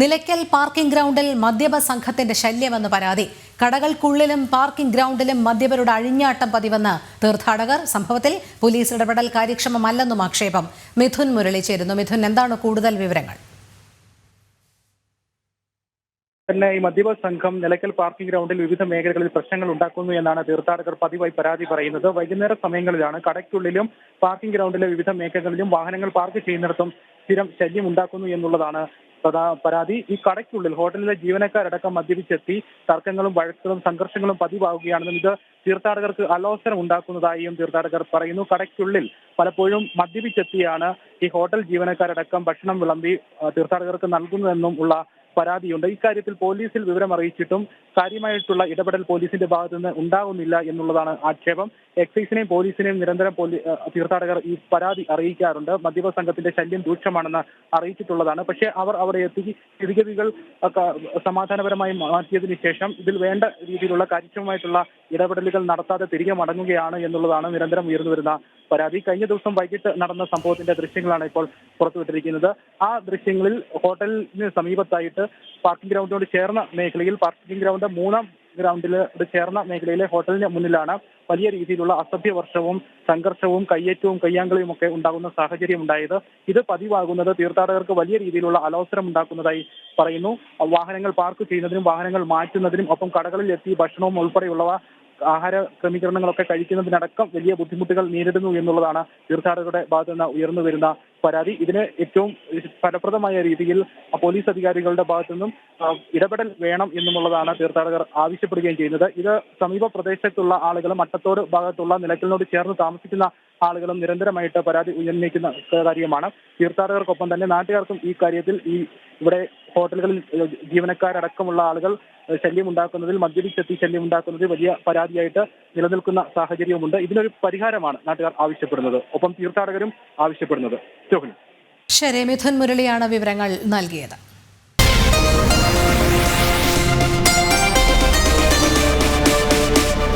Nilakkal parking ഗ്രൗണ്ടിൽ മദ്യപ സംഘത്തിന്റെ ശല്യമെന്ന് പരാതി. കടകൾക്കുള്ളിലും പാർക്കിംഗ് ഗ്രൗണ്ടിലും മദ്യപരുടെ അഴിഞ്ഞാട്ടം പതിവെന്ന് തീർത്ഥാടകർ. സംഭവത്തിൽ പോലീസ് ഇടപെടൽ കാര്യക്ഷമമല്ലെന്നും ആക്ഷേപം. മിഥുൻ മുരളി ചേരുന്നു. മിഥുൻ, എന്താണ് കൂടുതൽ വിവരങ്ങൾ? തന്നെ ഈ മദ്യപ സംഘം നിലയ്ക്കൽ പാർക്കിംഗ് ഗ്രൗണ്ടിൽ വിവിധ മേഖലകളിൽ പ്രശ്നങ്ങൾ ഉണ്ടാക്കുന്നു എന്നാണ് തീർത്ഥാടകർ പതിവായി പരാതി പറയുന്നത്. വൈകുന്നേര സമയങ്ങളിലാണ് കടയ്ക്കുള്ളിലും പാർക്കിംഗ് ഗ്രൗണ്ടിലെ വിവിധ മേഖലകളിലും വാഹനങ്ങൾ പാർക്ക് ചെയ്യുന്നിടത്തും സ്ഥിരം ശല്യം ഉണ്ടാക്കുന്നു എന്നുള്ളതാണ് പരാതി. ഈ കടയ്ക്കുള്ളിൽ ഹോട്ടലിലെ ജീവനക്കാരടക്കം മദ്യപിച്ചെത്തി തർക്കങ്ങളും വഴക്കുകളും സംഘർഷങ്ങളും പതിവാകുകയാണെന്നും ഇത് തീർത്ഥാടകർക്ക് അലോസരം ഉണ്ടാക്കുന്നതായും തീർത്ഥാടകർ പറയുന്നു. കടയ്ക്കുള്ളിൽ പലപ്പോഴും മദ്യപിച്ചെത്തിയാണ് ഈ ഹോട്ടൽ ജീവനക്കാരടക്കം ഭക്ഷണം വിളമ്പി തീർത്ഥാടകർക്ക് നൽകുന്നതെന്നും ഉള്ള പരാതിയുണ്ട്. ഇക്കാര്യത്തിൽ പോലീസിൽ വിവരം അറിയിച്ചിട്ടും കാര്യമായിട്ടുള്ള ഇടപെടൽ പോലീസിന്റെ ഭാഗത്തു നിന്ന് ഉണ്ടാകുന്നില്ല എന്നുള്ളതാണ് ആക്ഷേപം. എക്സൈസിനെയും പോലീസിനെയും നിരന്തരം തീർത്ഥാടകർ ഈ പരാതി അറിയിക്കാറുണ്ട്. മദ്യപ സംഘത്തിന്റെ ശല്യം രൂക്ഷമാണെന്ന് അറിയിച്ചിട്ടുള്ളതാണ്. പക്ഷേ അവർ അവിടെ എത്തി സ്ഥിതിഗതികൾ സമാധാനപരമായി മാറ്റിയതിനു ശേഷം ഇതിൽ വേണ്ട രീതിയിലുള്ള കാര്യക്ഷമമായിട്ടുള്ള ഇടപെടലുകൾ നടത്താതെ തിരികെ മടങ്ങുകയാണ് എന്നുള്ളതാണ് നിരന്തരം ഉയർന്നു വരുന്ന പരാതി. കഴിഞ്ഞ ദിവസം വൈകിട്ട് നടന്ന സംഭവത്തിന്റെ ദൃശ്യങ്ങളാണ് ഇപ്പോൾ പുറത്തുവിട്ടിരിക്കുന്നത്. ആ ദൃശ്യങ്ങളിൽ ഹോട്ടലിന് സമീപത്തായിട്ട് പാർക്കിംഗ് ഗ്രൗണ്ടിനോട് ചേർന്ന മേഖലയിൽ, പാർക്കിംഗ് ഗ്രൗണ്ട് 3-ാം ഗ്രൗണ്ടിനോട് ചേർന്ന മേഖലയിലെ ഹോട്ടലിന് മുന്നിലാണ് വലിയ രീതിയിലുള്ള അസഭ്യവർഷവും സംഘർഷവും കയ്യേറ്റവും കയ്യാങ്കളിയും ഒക്കെ ഉണ്ടാകുന്ന സാഹചര്യം ഉണ്ടായത്. ഇത് പതിവാകുന്നത് തീർത്ഥാടകർക്ക് വലിയ രീതിയിലുള്ള അലോസരം ഉണ്ടാക്കുന്നതായി പറയുന്നു. വാഹനങ്ങൾ പാർക്ക് ചെയ്യുന്നതിനും വാഹനങ്ങൾ മാറ്റുന്നതിനും ഒപ്പം കടകളിൽ എത്തി ഭക്ഷണവും ഉൾപ്പെടെയുള്ളവ ആഹാര ക്രമീകരണങ്ങളൊക്കെ കഴിക്കുന്നതിനടക്കം വലിയ ബുദ്ധിമുട്ടുകൾ നേരിടുന്നു എന്നുള്ളതാണ് തീർത്ഥാടകരുടെ ഭാഗത്തു നിന്ന് ഉയർന്നു വരുന്ന പരാതി. ഇതിന് ഏറ്റവും ഫലപ്രദമായ രീതിയിൽ പോലീസ് അധികാരികളുടെ ഭാഗത്തു നിന്നും ഇടപെടൽ വേണം എന്നുള്ളതാണ് തീർത്ഥാടകർ ആവശ്യപ്പെടുകയും ചെയ്യുന്നത്. ഇത് സമീപ പ്രദേശത്തുള്ള ആളുകളും മട്ടത്തോട് ഭാഗത്തുള്ള നിലയ്ക്കലിനോട് ചേർന്ന് താമസിക്കുന്ന ആളുകളും നിരന്തരമായിട്ട് പരാതി ഉന്നയിക്കുന്ന കാര്യമാണ്. തീർത്ഥാടകർക്കൊപ്പം തന്നെ നാട്ടുകാർക്കും ഈ കാര്യത്തിൽ ഇവിടെ ഹോട്ടലുകളിൽ ജീവനക്കാരടക്കമുള്ള ആളുകൾ ശല്യമുണ്ടാക്കുന്നതിൽ, മദ്യപിച്ചെത്തി ശല്യമുണ്ടാക്കുന്നതിൽ വലിയ പരാതിയായിട്ട് നിലനിൽക്കുന്ന സാഹചര്യവുമുണ്ട്. ഇതിനൊരു പരിഹാരമാണ് നാട്ടുകാർ ആവശ്യപ്പെടുന്നത്, ഒപ്പം തീർത്ഥാടകരും ആവശ്യപ്പെടുന്നത്. ശരി, മിഥുൻ മുരളിയാണ് വിവരങ്ങൾ നൽകിയത്.